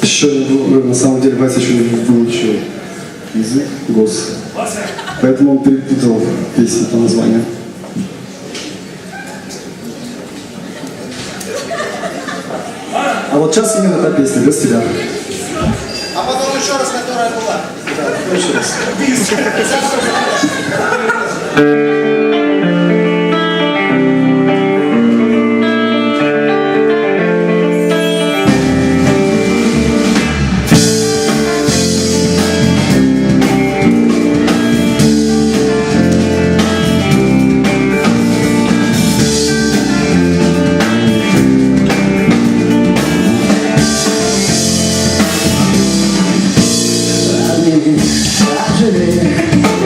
Еще на самом деле Вася еще не выучил язык, гос. Поэтому он перепутал песни по названию. А вот сейчас именно эта песня, без тебя. А потом еще раз, которая была. Да, еще раз.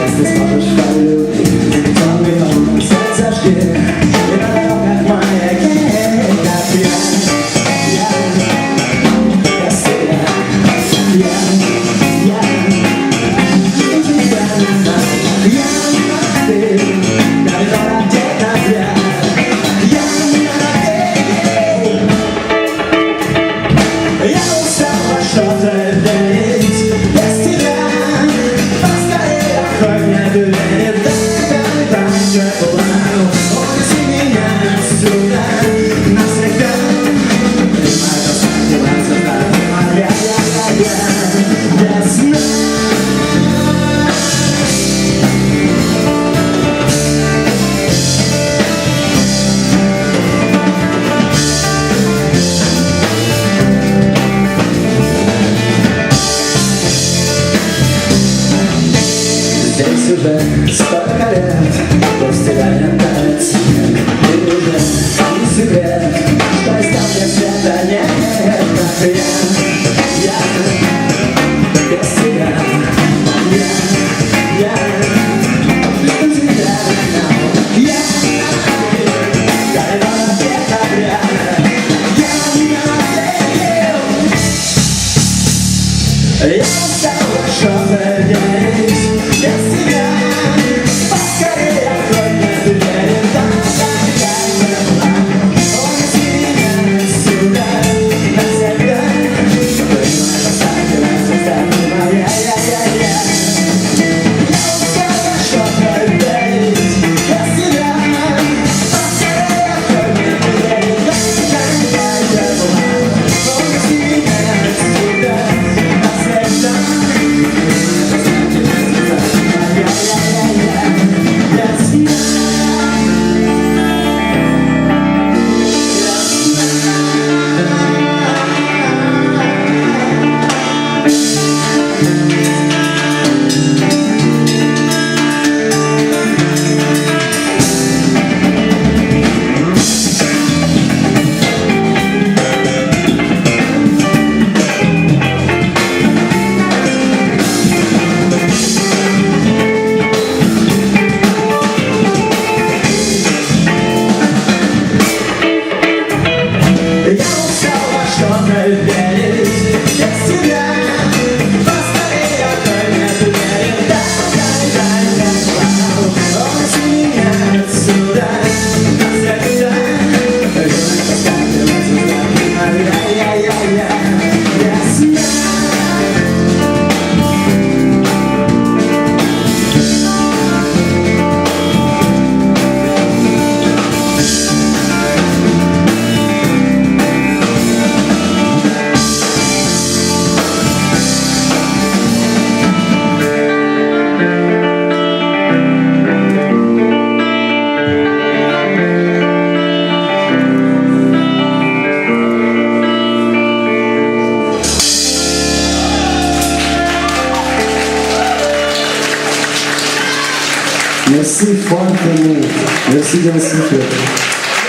Если сможешь полюбить, то миллион сердца жги. И на дорогах маяки, как я без тебя, я тебя не знаю. Я ты, коридора где-то я устала что-то верить без тебя. Здесь уже столько лет, без тебя не тает снег. И уже не секрет, что из там света нет. Как я без тебя, я без тебя не знал. Коридор декабря, я устала что-то верить. Без тебя, поскорее открой мне дверь. Унеси меня сюда, навсегда. Понимаю, оставь не моя, я устала что-то верить. Без тебя, поскорее открой мне дверь. Унеси меня сюда, навсегда. Merci fortement. Merci bien sûr.